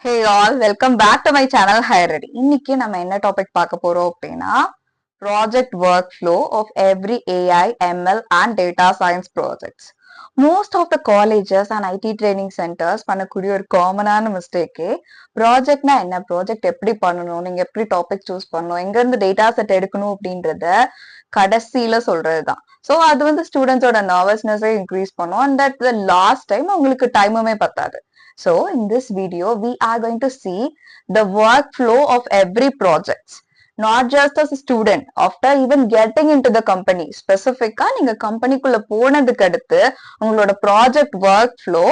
Hey all, welcome back to my channel HireReady. இன்னைக்கு நம்ம என்ன டாபிக் பார்க்க போறோம் அப்படின்னா project work flow of every AI ML and data science projects. Most of the colleges and IT training centres பண்ணக்கூடிய ஒரு காமனான mistake ப்ராஜெக்ட்னா என்ன, ப்ராஜெக்ட் எப்படி பண்ணணும், நீங்க எப்படி டாபிக் சூஸ் பண்ணணும், எங்க இருந்து டேட்டா செட் எடுக்கணும் அப்படின்றத கடைசியில சொல்றதுதான். ஸோ அது வந்து ஸ்டூடெண்ட்ஸோட நர்வஸ்னஸை இன்க்ரீஸ் பண்ணும் and that the last time உங்களுக்கு டைமுமே பத்தாது. So in this video, we are going to see the workflow of every project, not just as a student, after even getting into the company. Specific-ஆ நீங்க கம்பெனிக்குள்ள போனதுக்கு அடுத்து உங்களோட project work flow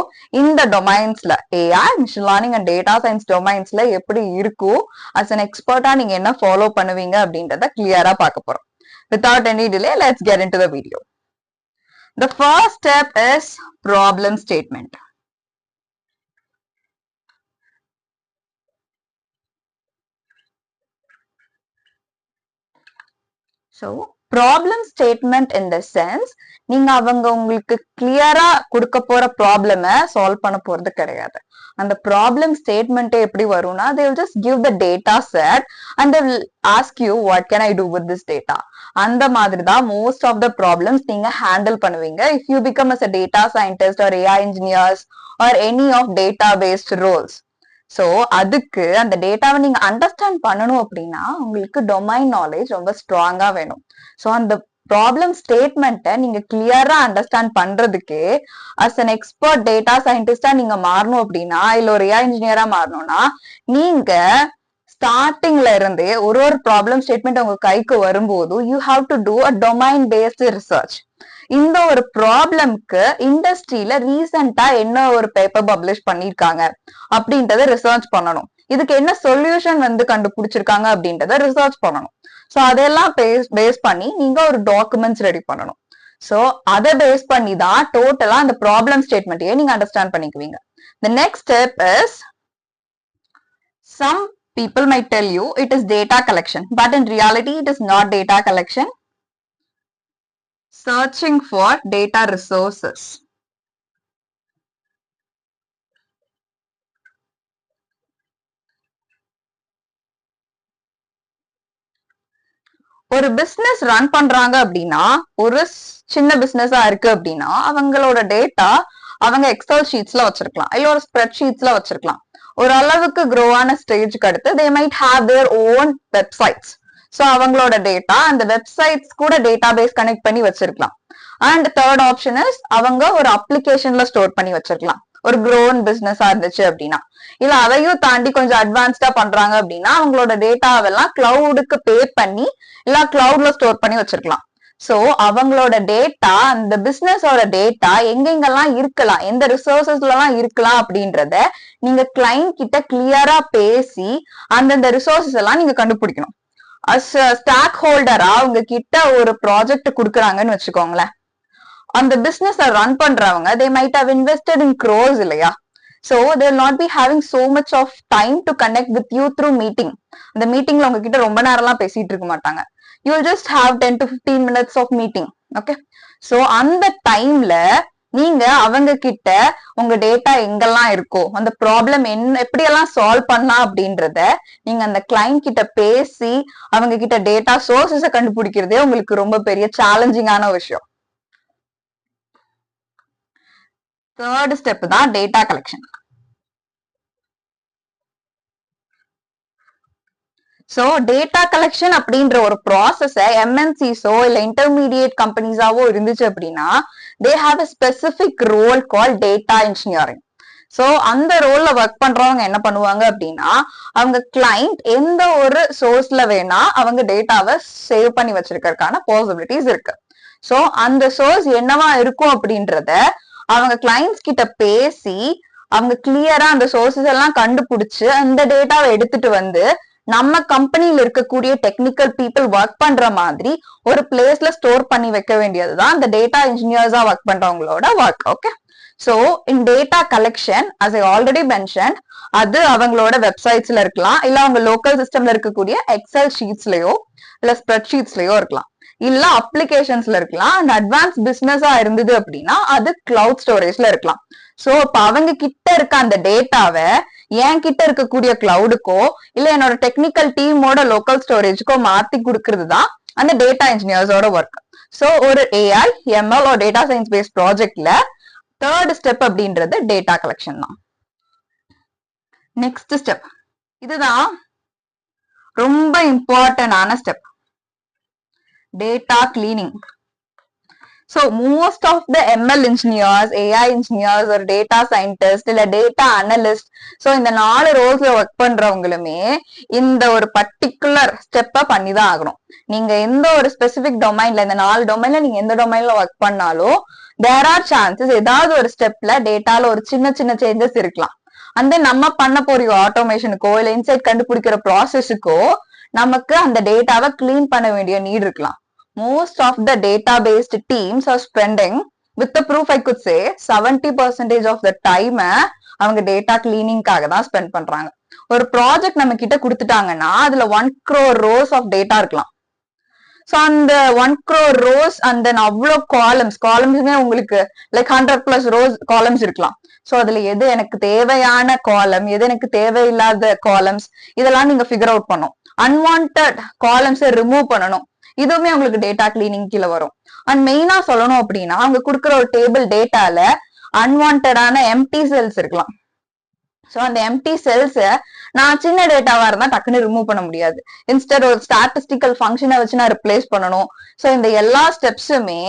இந்த டொமைன்ஸ்ல AI, machine learning and data science டொமைன்ஸ்ல எப்படி இருக்கும், as an expert-ஆ நீங்க என்ன ஃபாலோ பண்ணுவீங்க அப்படின்றத கிளியரா பார்க்க போறோம். Without any delay, let's get into the video. The first step is problem statement. So problem statement in the sense நீங்க அவங்க உங்களுக்கு கிளியரா கொடுக்க போற ப்ராப்ளம சால்வ் பண்ண போறது கிடையாது. அந்த ப்ராப்ளம் ஸ்டேட்மெண்ட் எப்படி வரும்னா they will just give the data set and they will ask you what can I do with this data. அந்த மாதிரி தான் most of the problems நீங்க ஹேண்டில் பண்ணுவீங்க if you become as a data scientist or AI engineers or any of data based roles. So அதுக்கு அந்த டேட்டாவை நீங்க understand பண்ணணும் அப்படின்னா உங்களுக்கு டொமைன் நாலேஜ் ரொம்ப ஸ்ட்ராங்கா வேணும். சோ அந்த ப்ராப்ளம் ஸ்டேட்மெண்ட்டை நீங்க கிளியரா அண்டர்ஸ்டாண்ட் பண்றதுக்கு அஸ் அன் எக்ஸ்பர்ட் டேட்டா சயின்டிஸ்டா நீங்க மாறணும் அப்படின்னா இல்ல ஒரு ஏஐ இன்ஜினியரா மாறணும்னா நீங்க ஸ்டார்டிங்ல இருந்தே ஒரு ப்ராப்ளம் ஸ்டேட்மெண்ட் உங்க கைக்கு வரும்போது you have to do a domain based research. இந்த ஒரு ப்ராப்ளம்க்கு இண்டஸ்ட்ரியில ரீசெண்டா என்ன ஒரு பேப்பர் பப்ளிஷ் பண்ணிருக்காங்க அப்படின்றத ரிசர்ச் பண்ணணும். இதுக்கு என்ன சொல்யூஷன் வந்து கண்டுபிடிச்சிருக்காங்க அப்படின்றத ரிசர்ச் பண்ணணும். சோ அதெல்லாம் பேஸ் பண்ணி நீங்க ஒரு டாக்குமெண்ட்ஸ் ரெடி பண்ணணும். சோ அதை பேஸ் பண்ணி தான் டோட்டலா அந்த ப்ராப்ளம் ஸ்டேட்மெண்ட்டையே நீங்க understand பண்ணிக்குவீங்க. The next step is some people might tell you it is data collection, but in reality it is not data collection. Searching for data resources. ஒரு business run பண்றாங்க அப்படின்னா ஒரு சின்ன பிசினஸா இருக்கு அப்படின்னா அவங்களோட டேட்டா அவங்க எக்ஸல் ஷீட்ஸ்ல வச்சிருக்கலாம் இல்ல ஒரு ஸ்ப்ரெட் ஷீட்ஸ்ல வச்சிருக்கலாம். ஒரு அளவுக்கு க்ரோ ஆன ஸ்டேஜ்க்கு அடுத்து they might have their own websites. So அவங்களோட டேட்டா அந்த வெப்சைட்ஸ் கூட டேட்டா பேஸ் கனெக்ட் பண்ணி வச்சிருக்கலாம். அண்ட் தேர்ட் ஆப்ஷன் இஸ் அவங்க ஒரு அப்ளிகேஷன்ல ஸ்டோர் பண்ணி வச்சிருக்கலாம் ஒரு க்ரோன் பிசினஸா இருந்துச்சு அப்படின்னா. இல்ல அதையும் தாண்டி கொஞ்சம் அட்வான்ஸ்டா பண்றாங்க அப்படின்னா அவங்களோட டேட்டாவெல்லாம் கிளவுடுக்கு பே பண்ணி இல்ல கிளவுட்ல ஸ்டோர் பண்ணி வச்சிருக்கலாம். சோ அவங்களோட டேட்டா அந்த பிசினஸோட டேட்டா எங்கெங்கெல்லாம் இருக்கலாம் எந்த ரிசோர்சஸ்ல எல்லாம் இருக்கலாம் அப்படின்றத நீங்க கிளைண்ட் கிட்ட கிளியரா பேசி அந்தந்த ரிசோர்சஸ் எல்லாம் நீங்க கண்டுபிடிக்கணும். அஸ் ஸ்டாக் ஹோல்டரா உங்க கிட்ட ஒரு ப்ராஜெக்ட் கொடுக்குறாங்கன்னு வச்சுக்கோங்களேன். அந்த பிசினஸ் ரன் பண்றவங்க they might have invested in crores இல்லையா. So they will not be having so much of time to connect with you through meeting. அந்த மீட்டிங்ல உங்ககிட்ட ரொம்ப நேரம்லாம் பேசிட்டு இருக்க மாட்டாங்க. You will just have 10 to 15 minutes of meeting. Okay. So அந்த டைம்ல நீங்க அவங்க கிட்ட உங்க டேட்டா எங்கெல்லாம் இருக்கோ அந்த ப்ராப்ளம் என்ன எப்படியெல்லாம் சால்வ் பண்ணலாம் அப்படின்றத நீங்க அந்த கிளைண்ட் கிட்ட பேசி அவங்க கிட்ட டேட்டா சோர்சஸ கண்டுபிடிக்கிறதே உங்களுக்கு ரொம்ப பெரிய சேலஞ்சிங்கான விஷயம். தேர்ட் ஸ்டெப் தான் data collection. So data collection அப்படின்ற ஒரு ப்ராசஸ எம்என்சிஸோ இல்ல இன்டர்மீடியேட் கம்பெனிஸாவோ இருந்துச்சு அப்படின்னா they have a specific role call data engineering. So அந்த ரோல்ல ஒர்க் பண்றவங்க என்ன பண்ணுவாங்க அப்படின்னா அவங்க கிளைண்ட் எந்த ஒரு சோர்ஸ்ல வேணா அவங்க டேட்டாவை சேவ் பண்ணி வச்சிருக்கிறதுக்கான பாசிபிலிட்டிஸ் இருக்கு. சோ அந்த சோர்ஸ் என்னவா இருக்கும் அப்படின்றத அவங்க கிளைண்ட்ஸ் கிட்ட பேசி அவங்க கிளியரா அந்த சோர்சஸ் எல்லாம் கண்டுபிடிச்சு அந்த டேட்டாவை எடுத்துட்டு வந்து நம்ம கம்பெனில இருக்கக்கூடிய டெக்னிக்கல் பீப்புள் ஒர்க் பண்ற மாதிரி ஒரு பிளேஸ்ல ஸ்டோர் பண்ணி வைக்க வேண்டியதுதான் இந்த டேட்டா இன்ஜினியர்ஸா ஒர்க் பண்றவங்களோட work. Okay. So in data collection as I already mentioned அது அவங்களோட வெப்சைட்ஸ்ல இருக்கலாம் இல்ல அவங்க லோக்கல் சிஸ்டம்ல இருக்கக்கூடிய எக்ஸல் ஷீட்ஸ்லயோ இல்ல ஸ்ப்ரெட் ஷீட்ஸ்லயோ இருக்கலாம் இல்ல அப்ளிகேஷன்ஸ்ல இருக்கலாம். அண்ட் அட்வான்ஸ் பிசினஸா இருந்தது அப்படின்னா அது கிளவுட் ஸ்டோரேஜ்ல இருக்கலாம். சோ இப்ப அவங்க கிட்ட இருக்க அந்த டேட்டாவை என் கிட்ட இருக்கக்கூடிய கிளவுடுக்கோ இல்ல என்னோட டெக்னிக்கல் டீமோட லோக்கல் ஸ்டோரேஜ்க்கோ மாத்தி கொடுக்கறது தான் அந்த டேட்டா இன்ஜினியர்ஸோட ஒர்க். சோ ஒரு ஏஐ எம்எல் ஒரு டேட்டா சயின்ஸ் பேஸ்ட் ப்ராஜெக்ட்ல தேர்ட் ஸ்டெப் அப்படின்றது டேட்டா கலெக்ஷன் தான். நெக்ஸ்ட் ஸ்டெப், இதுதான் ரொம்ப இம்பார்ட்டன்டான step, data cleaning. So most of the ML engineers, AI engineers or data scientist இல்ல data analyst, so இந்த 4 ரோல்ஸ்ல ஒர்க் பண்றவங்களுமே இந்த ஒரு பர்டிகுலர் ஸ்டெப்ப பண்ணிதான் ஆகணும். நீங்க எந்த ஒரு ஸ்பெசிபிக் டொமைன்ல, இந்த 4 டொமைன்ல நீங்க எந்த டொமைன்ல ஒர்க் பண்ணாலும் தேர் ஆர் சான்சஸ் ஏதாவது ஒரு ஸ்டெப்ல டேட்டால ஒரு சின்ன சின்ன சேஞ்சஸ் இருக்கலாம். அந்த நம்ம பண்ண போற ஆட்டோமேஷனுக்கோ இல்ல இன்சைட் கண்டுபிடிக்கிற ப்ராசஸுக்கோ நமக்கு அந்த டேட்டாவை கிளீன் பண்ண வேண்டிய நீட் இருக்கலாம். Most of the data-based teams are spending, with the proof I could say, 70% of the time அவங்க டேட்டா கிளீனிங்காக தான் ஸ்பெண்ட் பண்றாங்க. ஒரு ப்ராஜெக்ட் நம்ம கிட்ட கொடுத்துட்டாங்கன்னா அதுல 1 crore rows ஆஃப் டேட்டா இருக்கலாம். சோ அந்த 1 crore rows அந்த அவ்வளோ காலம்ஸ்மே உங்களுக்கு லைக் 100+ rows காலம்ஸ் இருக்கலாம். சோ அதுல எது எனக்கு தேவையான காலம், எது எனக்கு தேவையில்லாத காலம்ஸ், இதெல்லாம் நீங்க ஃபிகர் அவுட் பண்ணும். அன்வான்ட் காலம்ஸை ரிமூவ் பண்ணணும். இதுவுமே உங்களுக்கு டேட்டா கிளீனிங் கீழே வரும். அண்ட் மெயினா சொல்லணும் அப்படின்னா அவங்க கொடுக்குற ஒரு டேபிள் டேட்டால அன்வான்டான எம்டி செல்ஸ் இருக்கலாம். சோ அந்த எம்டி செல்ஸ் நான் சின்ன டேட்டாவா இருந்தா டக்குன்னு ரிமூவ் பண்ண முடியாது. இன்ஸ்டெட் ஒரு ஸ்டாட்டிஸ்டிக்கல் ஃபங்க்ஷனை வச்சு நான் ரிப்ளேஸ் பண்ணணும். சோ இந்த எல்லா ஸ்டெப்ஸுமே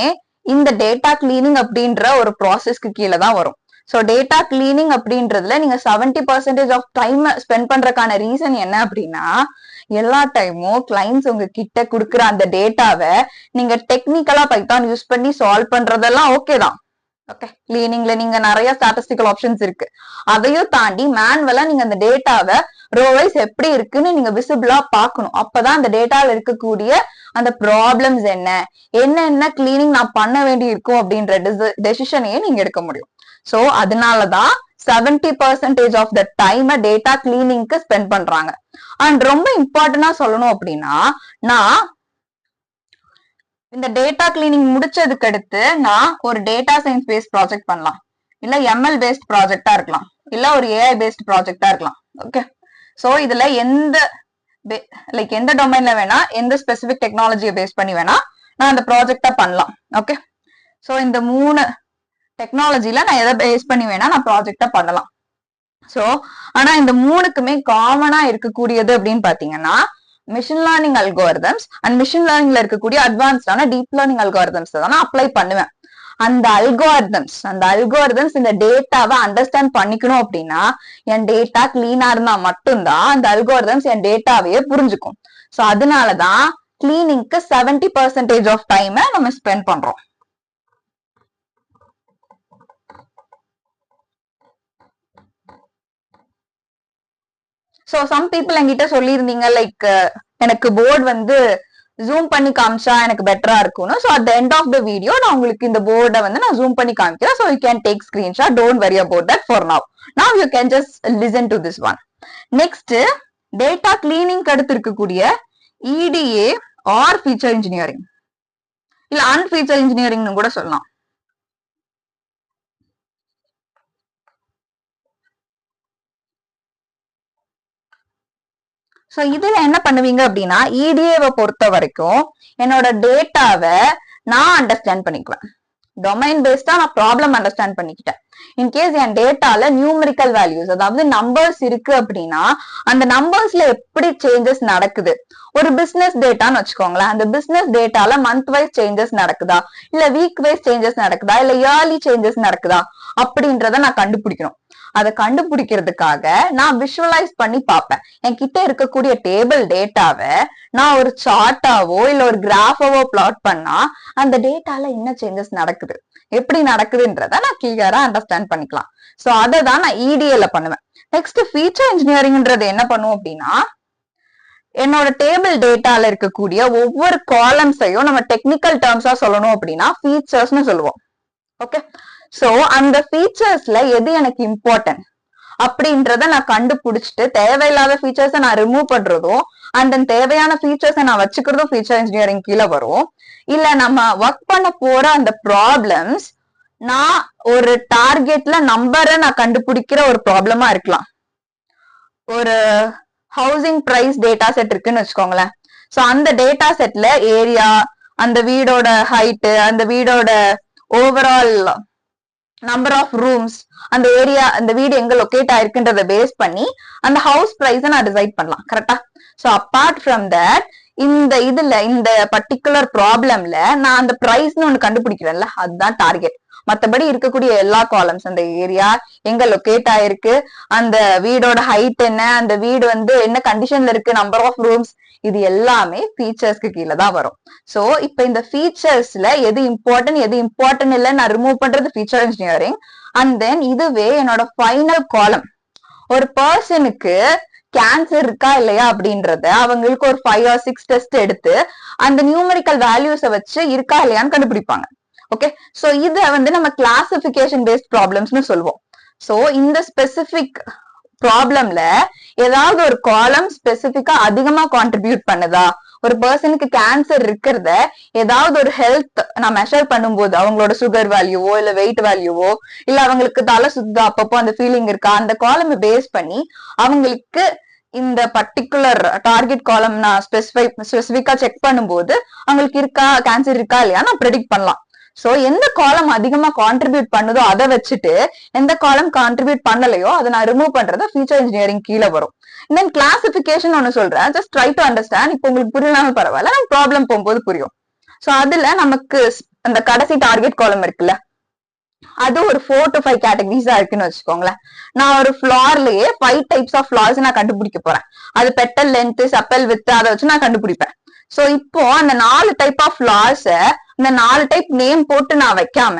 இந்த டேட்டா கிளீனிங் அப்படின்ற ஒரு ப்ராசஸ்க்கு கீழே தான் வரும். சோ டேட்டா கிளீனிங் அப்படின்றதுல நீங்க 70% ஆஃப் டைம் ஸ்பெண்ட் பண்றதுக்கான ரீசன் என்ன அப்படின்னா, எல்லா டைமும் கிளைண்ட்ஸ் உங்க கிட்ட குடுக்குற அந்த டேட்டாவை நீங்க டெக்னிக்கலா பைத்தான் யூஸ் பண்ணி சால்வ் பண்றதெல்லாம் ஓகே தான். ஓகே, கிளீனிங்ல நீங்க நிறைய ஸ்டாட்டிஸ்டிக்கல் ஆப்ஷன்ஸ் இருக்கு. அதையும் தாண்டி மேனுவலா நீங்க அந்த டேட்டாவை ரோவைஸ் எப்படி இருக்குன்னு நீங்க விசிபிளா பாக்கணும். அப்பதான் அந்த டேட்டால இருக்கக்கூடிய அந்த ப்ராப்ளம்ஸ் என்ன கிளீனிங் நான் பண்ண வேண்டி இருக்கும் அப்படின்ற டெசிஷனையே நீங்க எடுக்க முடியும். சோ அதனாலதான் 70% ஆஃப் த டைம் டேட்டா கிளீனிங்க்கு ஸ்பெண்ட் பண்றாங்க. அண்ட் ரொம்ப இம்பார்ட்டன்டா சொல்லணும் அப்படின்னா, நான் இந்த டேட்டா கிளீனிங் முடிச்சதுக்கு அடுத்து நான் ஒரு டேட்டா சயின்ஸ் பேஸ்ட் ப்ராஜெக்ட் பண்ணலாம், இல்ல எம்எல் பேஸ்ட் ப்ராஜெக்டா இருக்கலாம், இல்ல ஒரு ஏஐ பேஸ்ட் ப்ராஜெக்டா இருக்கலாம். ஓகே, சோ இதுல எந்த டொமைன்ல வேணா, எந்த ஸ்பெசிபிக் டெக்னாலஜியை பேஸ் பண்ணி வேணா நான் அந்த ப்ராஜெக்டா பண்ணலாம். ஓகே, சோ இந்த 3 டெக்னாலஜில நான் எதை பேஸ் பண்ணி வேணா நான் ப்ராஜெக்டா பண்ணலாம். சோ ஆனா இந்த 3க்குமே காமனா இருக்கக்கூடியது அப்படின்னு பாத்தீங்கன்னா, machine learning algorithms and machine லேர்னிங்ல இருக்கக்கூடிய அட்வான்ஸ்டான டீப் லேர்னிங் அல்கோரிதம்ஸ் தான் நான் அப்ளை பண்ணுவேன். அந்த அல்கோரிதம்ஸ் இந்த டேட்டாவை அண்டர்ஸ்டாண்ட் பண்ணிக்கணும் அப்படின்னா, என் டேட்டா கிளீனா இருந்தா மட்டும்தான் அந்த அல்கோரிதம்ஸ் என் டேட்டாவையே புரிஞ்சுக்கும். சோ அதனாலதான் கிளீனிங்க்கு 70% ஆஃப் டைம் நம்ம ஸ்பெண்ட் பண்றோம். சோ சம் பீப்புள் என்கிட்ட சொல்லியிருந்தீங்க லைக் எனக்கு போர்டு வந்து ஜூம் பண்ணி காமிச்சா எனக்கு பெட்டரா இருக்கும்னு. So at the end of the video நான் உங்களுக்கு இந்த போர்டை வந்து நான் ஜூம் பண்ணி காமிக்கிறேன். So you can take screenshot. Don't worry about that for now. Now you can just listen to this one. Next, data cleaning அடுத்து இருக்கக்கூடிய இடிஏ ஆர் ஃபீச்சர் இன்ஜினியரிங், இல்ல அன்ஃபீச்சர் இன்ஜினியரிங்னு கூட சொல்லலாம். சோ இதுல என்ன பண்ணுவீங்க அப்படின்னா, இடிஏவை பொறுத்த வரைக்கும் என்னோட டேட்டாவை நான் அண்டர்ஸ்டாண்ட் பண்ணிக்குவேன். டொமைன் பேஸ்டா நான் ப்ராப்ளம் அண்டர்ஸ்டாண்ட் பண்ணிக்கிட்டேன். இன்கேஸ் என் டேட்டால நியூமரிக்கல் வேல்யூஸ், அதாவது நம்பர்ஸ் இருக்கு அப்படின்னா அந்த நம்பர்ஸ்ல எப்படி சேஞ்சஸ் நடக்குது. ஒரு பிசினஸ் டேட்டான்னு வச்சுக்கோங்களேன், அந்த பிசினஸ் டேட்டால மந்த் வைஸ் சேஞ்சஸ் நடக்குதா, இல்ல வீக் வைஸ் சேஞ்சஸ் நடக்குதா, இல்ல இயர்லி சேஞ்சஸ் நடக்குதா அப்படின்றத நான் கண்டுபிடிக்கணும். அதை கண்டுபிடிக்கிறதுக்காக நான் விஷுவலைஸ் பண்ணி பார்ப்பேன். என்கிட்ட இருக்கக்கூடிய டேபிள் டேட்டாவை நான் ஒரு சார்ட்டாவோ இல்ல ஒரு கிராஃபாவோ பிளாட் பண்ணா அந்த டேட்டால என்ன சேஞ்சஸ் நடக்குது, எப்படி நடக்குதுன்றத நான் கிளியரா அண்டர்ஸ்டாண்ட் பண்ணிக்கலாம். சோ அதை தான் நான் இடிஏல பண்ணுவேன். நெக்ஸ்ட், ஃபீச்சர் இன்ஜினியரிங்ன்றது என்ன பண்ணுவோம் அப்படின்னா, என்னோட டேபிள் டேட்டால இருக்கக்கூடிய ஒவ்வொரு காலம்ஸையும் நம்ம டெக்னிக்கல் டேர்ம்ஸா சொல்லணும் அப்படின்னா ஃபீச்சர்ஸ்னு சொல்லுவோம். ஓகே, சோ அந்த ஃபீச்சர்ஸ்ல எது எனக்கு இம்பார்ட்டன்ட் அப்படின்றத நான் கண்டுபிடிச்சிட்டு தேவையில்லாத ஃபீச்சர்ஸை நான் ரிமூவ் பண்றதும் அந்த தேவையான ஃபீச்சர்ஸை நான் வச்சுக்கிறதும் ஃபீச்சர் இன்ஜினியரிங் கீழே வரும். இல்ல நம்ம ஒர்க் பண்ண போற அந்த ப்ராப்ளம்ஸ் நான் ஒரு டார்கெட்ல நம்பரை நான் கண்டுபிடிக்கிற ஒரு ப்ராப்ளமா இருக்கலாம். ஒரு ஹவுசிங் பிரைஸ் டேட்டா செட் இருக்குன்னு வச்சுக்கோங்களேன். சோ அந்த டேட்டா செட்ல ஏரியா, அந்த வீடோட ஹைட், அந்த வீடோட ஓவரால் நம்பர் ஆஃப் ரூம்ஸ், அந்த ஏரியா, அந்த வீடு எங்க லொகேட் ஆயிருக்குன்றத பேஸ் பண்ணி அந்த ஹவுஸ் பிரைஸ் நான் டிசைட் பண்ணலாம். கரெக்டா? சோ அப்பார்ட் ஃப்ரம் தட், இந்த பர்டிகுலர் ப்ராப்ளம்ல நான் அந்த பிரைஸ்னு ஒண்ணு கண்டுபிடிக்கிறேன்ல, அதுதான் டார்கெட். மத்தபடி இருக்கக்கூடிய எல்லா காலம்ஸ், அந்த ஏரியா எங்க லொகேட் ஆயிருக்கு, அந்த வீடோட ஹைட் என்ன, அந்த வீடு என்ன கண்டிஷன்ல இருக்கு, நம்பர் ஆஃப் ரூம்ஸ், இது எல்லாமே ஃபீச்சர்ஸ்க்கு கீழே தான் வரும். சோ இப்ப இந்த ஃபீச்சர்ஸ்ல எது இம்பார்ட்டன்ட் இல்ல நான் ரிமூவ் பண்றது ஃபீச்சர் இன்ஜினியரிங். அண்ட் தென் இதுவே என்னோட ஃபைனல் காலம். ஒரு பர்சனுக்கு கேன்சர் இருக்கா இல்லையா அப்படின்றத அவங்களுக்கு ஒரு 5 or 6 டெஸ்ட் எடுத்து அந்த நியூமரிக்கல் வேல்யூஸை வச்சு இருக்கா இல்லையான்னு கண்டுபிடிப்பாங்க. ஓகே, சோ இத நம்ம கிளாசிபிகேஷன் பேஸ்ட் ப்ராப்ளம்ஸ்னு சொல்லுவோம். சோ இந்த ஸ்பெசிபிக் ப்ராப்ளம்ல ஏதாவது ஒரு காலம் ஸ்பெசிபிக்கா அதிகமா கான்ட்ரிபியூட் பண்ணுதா, ஒரு பர்சனுக்கு கேன்சர் இருக்கிறத ஏதாவது ஒரு ஹெல்த் நான் மெஷர் பண்ணும்போது அவங்களோட சுகர் வேல்யூவோ இல்ல வெயிட் வேல்யூவோ இல்ல அவங்களுக்கு தலை சுத்தா அப்பப்போ அந்த ஃபீலிங் இருக்கா, அந்த காலம் பேஸ் பண்ணி அவங்களுக்கு இந்த பர்டிகுலர் டார்கெட் காலம் நான் ஸ்பெசிபிக்கா செக் பண்ணும்போது அவங்களுக்கு இருக்கா கேன்சர் இருக்கா இல்லையா நான் ப்ரெடிக்ட் பண்ணலாம். சோ எந்த காலம் அதிகமா கான்ட்ரிபியூட் பண்ணுதோ அதை வச்சுட்டு, எந்த காலம் கான்ட்ரிபியூட் பண்ணலையோ அதை நான் ரிமூவ் பண்றது ஃபீச்சர் இன்ஜினியரிங் கீழே வரும். தென் கிளாசிபிகேஷன் ஒன்னு சொல்றேன், ஜஸ்ட் ட்ரை டு அண்டர்ஸ்டாண்ட். இப்போ உங்களுக்கு புரியலாமல் பரவாயில்ல, நம்ம ப்ராப்ளம் போகும்போது புரியும். சோ அதுல நமக்கு அந்த கடைசி டார்கெட் காலம் இருக்குல்ல, அது ஒரு 4 to 5 கேட்டகரிஸா இருக்குன்னு வச்சுக்கோங்களேன். நான் ஒரு ஃபிளார்லயே 5 டைப்ஸ் ஆஃப் ஃபிளார்ஸ் நான் கண்டுபிடிக்க போறேன். அது பெட்டல் லென்த், செப்பல் வித், அதை வச்சு நான் கண்டுபிடிப்பேன். சோ இப்போ அந்த 4 டைப் ஆஃப் ஃபிளார்ஸ இந்த 4 டைப் நேம் போட்டு நான் வைக்காம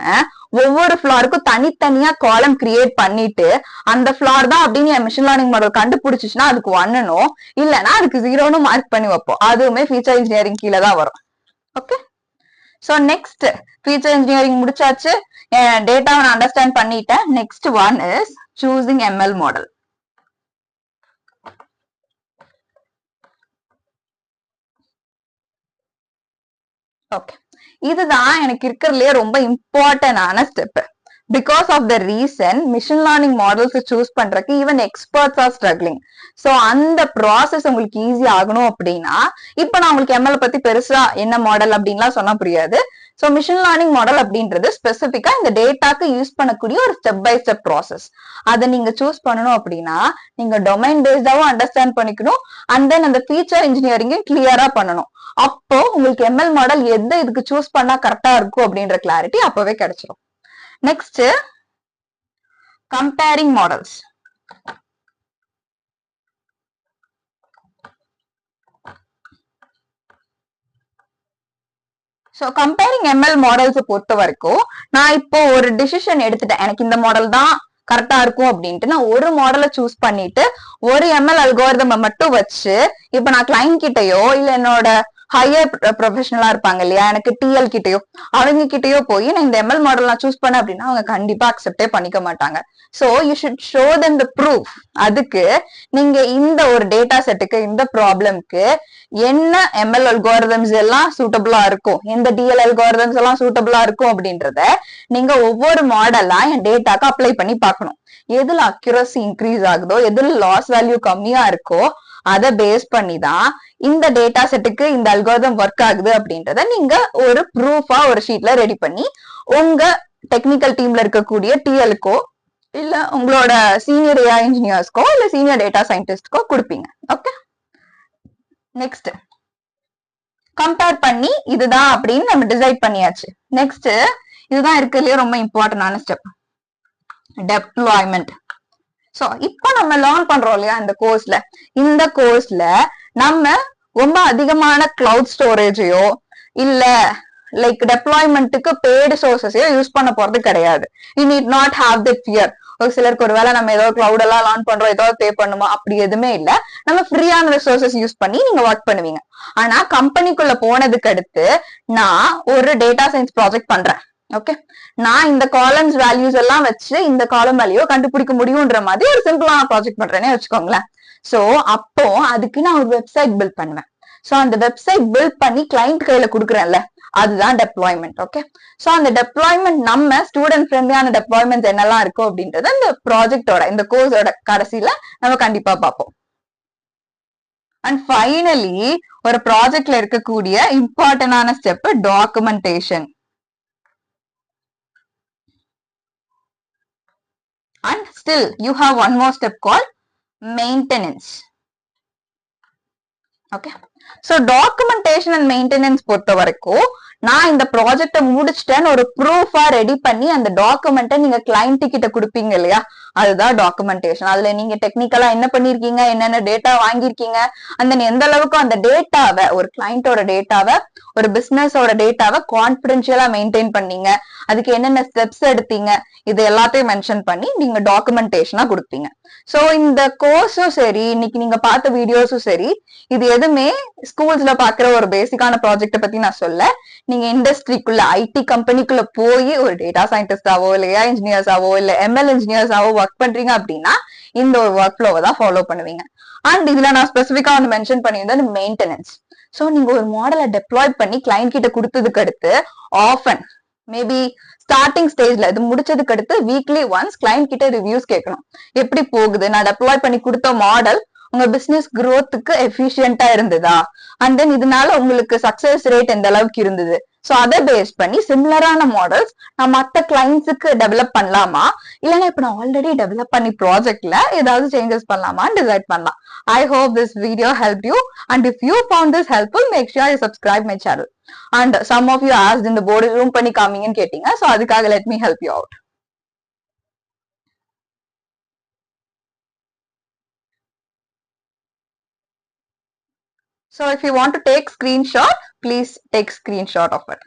ஒவ்வொரு ஃபிளாருக்கும் தனித்தனியா காலம் கிரியேட் பண்ணிட்டு அந்த ஃபிளார் தான் அப்படின்னு என் மிஷின் லேர்னிங் மாடல் கண்டுபிடிச்சிச்சுன்னா அதுக்கு 1னோ இல்லைன்னா அதுக்கு 0னு மார்க் பண்ணி வைப்போம். அதுவுமே ஃபீச்சர் இன்ஜினியரிங் கீழே தான் வரும். Okay, so next feature engineering முடிச்சாச்சு, டேட்டாவை நான் அண்டர்ஸ்டாண்ட் பண்ணிட்டேன். Next one is choosing ML model. Okay, இதுதான் எனக்கு இருக்கிறதுலயே ரொம்ப இம்பார்ட்டன்டான step. Because of the reason machine learning models choose பண்றதுக்கு even experts are struggling. So அந்த ப்ராசஸ் உங்களுக்கு ஈஸி ஆகணும் அப்படின்னா, இப்ப நான் உங்களுக்கு எம்எல் பத்தி பெருசா என்ன மாடல் அப்படின்லாம் சொன்னா புரியாது. சோ மிஷின் லேர்னிங் மாடல் அப்படின்றது ஸ்பெசிபிக்கா இந்த டேட்டாக்கு யூஸ் பண்ணக்கூடிய ஒரு ஸ்டெப் பை ஸ்டெப் ப்ராசஸ். அதை நீங்க சூஸ் பண்ணணும் அப்படின்னா நீங்க டொமைன் பேஸ்டாவும் அண்டர்ஸ்டாண்ட் பண்ணிக்கணும், அண்ட் தென் அந்த ஃபீச்சர் இன்ஜினியரிங்கும் கிளியரா பண்ணணும். அப்போ உங்களுக்கு எம்எல் மாடல் எந்த இதுக்கு சூஸ் பண்ணா கரெக்டா இருக்கும் அப்படின்ற கிளாரிட்டி அப்பவே கிடைச்சிடும். Next comparing models. So comparing ML models பொறுத்த வரைக்கும் நான் இப்போ ஒரு டிசிஷன் எடுத்துட்டேன், எனக்கு இந்த மாடல் தான் கரெக்டா இருக்கும் அப்படின்ட்டு நான் ஒரு மாடலை சூஸ் பண்ணிட்டு ஒரு எம்எல் அல்கோரிதம் மட்டும் வச்சு இப்ப நான் கிளைண்ட் கிட்டயோ இல்ல என்னோட ஹையர் ப்ரொஃபஷனலா இருப்பாங்க இல்லையா, எனக்கு டிஎல் கிட்டயோ அவங்க கிட்டயோ போய் நான் இந்த எம்எல் மாடல் நான் சூஸ் பண்ணேன் அப்படின்னா அவங்க கண்டிப்பா அக்செப்டே பண்ணிக்க மாட்டாங்க. So you should show them the proof. அதுக்கு நீங்க இந்த ஒரு டேட்டா செட்டுக்கு இந்த ப்ராப்ளம்க்கு என்ன எம்எல் அல்கோரிதம்ஸ் எல்லாம் சூட்டபிளா இருக்கும், எந்த டிஎல் அல்கோரிதம்ஸ் எல்லாம் சூட்டபிளா இருக்கும் அப்படின்றத நீங்க ஒவ்வொரு மாடலா என் டேட்டாக்கு அப்ளை பண்ணி பார்க்கணும். எதுல அக்யூரசி இன்க்ரீஸ் ஆகுதோ, எதுல லாஸ் வேல்யூ கம்மியா இருக்கோ அதை பேஸ் பண்ணி தான் இந்த டேட்டா செட்டுக்கு இந்த அல்கோரிதம் ஒர்க் ஆகுது அப்படின்றத நீங்க ஒரு ப்ரூஃபா ஒரு ஷீட்ல ரெடி பண்ணி உங்க டெக்னிக்கல் டீம்ல இருக்கக்கூடிய டிஎல்கோ இல்ல உங்களோட சீனியர் ஏஐ இன்ஜினியர்ஸ்க்கோ இல்ல சீனியர் டேட்டா சயின்டிஸ்ட்கோ கொடுப்பீங்க. ஓகே, நெக்ஸ்ட் கம்பேர் பண்ணி இதுதான் அப்படின்னு நம்ம டிசைட் பண்ணியாச்சு. நெக்ஸ்ட் இதுதான் இருக்கிறதுலயே ரொம்ப இம்பார்ட்டன்டான ஸ்டெப், டெப்ளாய்மெண்ட். சோ இப்போ நம்ம லேர்ன் பண்றோம் இல்லையா இந்த கோர்ஸ்ல நம்ம ரொம்ப அதிகமான கிளவுட் ஸ்டோரேஜையோ இல்ல லைக் டெப்ளாய்மெண்ட்டுக்கு பெய்டு சோர்சஸையோ யூஸ் பண்ண போறது கிடையாது. You need not have that fear. ஒரு சிலருக்கு ஒருவேளை நம்ம ஏதோ கிளவுட் எல்லாம் லேர்ன் பண்றோம், ஏதாவது பே பண்ணுமா, அப்படி எதுவுமே இல்ல. நம்ம ஃப்ரீயான ரிசோர்சஸ் யூஸ் பண்ணி நீங்க ஒர்க் பண்ணுவீங்க. ஆனா கம்பெனிக்குள்ள போனதுக்கு அடுத்து நான் ஒரு டேட்டா சயின்ஸ் ப்ராஜெக்ட் பண்றேன். ஓகே, நான் இந்த காலம்ஸ் வேல்யூஸ் எல்லாம் வச்சு இந்த காலம் வேல்யூ கண்டுபிடிக்க முடியும்ன்ற மாதிரி ஒரு சிம்பிளான ப்ராஜெக்ட் பண்றேன்னு வச்சுக்கோங்களேன். சோ அப்போ அதுக்கு நான் ஒரு வெப்சைட் பில்ட் பண்ணுவேன். சோ அந்த வெப்சைட் பில்ட் பண்ணி கிளைண்ட் கையில கொடுக்குறேன்ல, அதுதான் டெப்ளாய்மெண்ட். ஓகே, சோ அந்த டெப்ளாய்மெண்ட் நம்ம ஸ்டூடெண்ட் ஃப்ரெண்ட்லியான டெப்ளாய்மெண்ட் என்னெல்லாம் இருக்கும் அப்படின்றத இந்த ப்ராஜெக்டோட இந்த கோர்ஸோட கடைசியில நம்ம கண்டிப்பா பார்ப்போம். அண்ட் ஃபைனலி ஒரு ப்ராஜெக்ட்ல இருக்கக்கூடிய இம்பார்ட்டன்டான step documentation. And still you have one more step call maintenance. Okay, so documentation and maintenance பொறுத்த வரைக்கும் நான் இந்த ப்ராஜெக்ட முடிச்சிட்டேன்னு ஒரு ப்ரூஃபா ரெடி பண்ணி அந்த டாக்குமெண்ட்டை நீங்க கிளைண்ட் கிட்ட கொடுப்பீங்க இல்லையா, அதுதான் டாக்குமெண்டேஷன். அதுல நீங்க டெக்னிக்கலா என்ன பண்ணிருக்கீங்க, என்னென்ன டேட்டா வாங்கியிருக்கீங்க, அந்த எந்த அளவுக்கு அந்த டேட்டாவை, ஒரு கிளைண்டோட டேட்டாவை, ஒரு பிசினஸோட டேட்டாவை கான்பிடென்ஷியலா மெயின்டைன் பண்ணீங்க, அதுக்கு என்னென்ன ஸ்டெப்ஸ் எடுத்தீங்க, இது எல்லாத்தையும் மென்ஷன் பண்ணி நீங்க டாக்குமெண்டேஷனா கொடுப்பீங்க. சோ இந்த கோர்ஸும் சரி, இன்னைக்கு நீங்க பார்த்த வீடியோஸும் சரி, இது எதுவுமே ஸ்கூல்ஸ்ல பாக்குற ஒரு பேசிக்கான ப்ராஜெக்ட பத்தி நான் சொல்ல. நீங்க இண்டஸ்ட்ரிக்குள்ள ஐடி கம்பெனிக்குள்ள போய் ஒரு டேட்டா சயின்டிஸ்டாவோ இல்ல ஏஐ இன்ஜினியர்ஸாவோ இல்ல எம்எல் இன்ஜினியர்ஸாவோ ஒர்க் பண்றீங்க அப்படின்னா இந்த ஒரு ஒர்க் ஃப்ளோவை தான் ஃபாலோ பண்ணுவீங்க. அண்ட் இதுல நான் ஸ்பெசிஃபிக்கா வந்து மென்ஷன் பண்ணியிருந்தேன் மெயின்டெனன்ஸ். சோ நீங்க ஒரு மாடலை டெப்ளாய் பண்ணி கிளைண்ட் கிட்ட கொடுத்ததுக்கு அடுத்து ஆஃபன் மேபி ஸ்டார்டிங் ஸ்டேஜ்ல இது முடிச்சதுக்கு அடுத்து வீக்லி ஒன்ஸ் கிளைண்ட் கிட்ட ரிவ்யூஸ் கேட்கணும். எப்படி போகுது, நான் டெப்ளாய் பண்ணி கொடுத்த மாடல் உங்க பிசினஸ் growthக்கு எஃபிஷியன்டா இருந்ததா, அண்ட் தென் இதனால உங்களுக்கு சக்சஸ் ரேட் எந்த அளவுக்கு இருந்தது. சோ அதை பேஸ் பண்ணி சிமிலரான மாடல்ஸ் நான் மத்த கிளைண்ட்ஸுக்கு டெவலப் பண்ணலாமா, இல்லைன்னா இப்ப நான் ஆல்ரெடி டெவலப் பண்ணி ப்ராஜெக்ட்ல ஏதாவது சேஞ்சஸ் பண்ணலாமான்னு டிசைட் பண்ணலாம். I hope this video helped you, and if you found this helpful, make sure you subscribe my channel. And some of you asked in the board room பண்ணி காமிங்கன்னு கேட்டீங்க, so அதுக்காக let me help you out. So if you want to take screenshot, please take screenshot of it.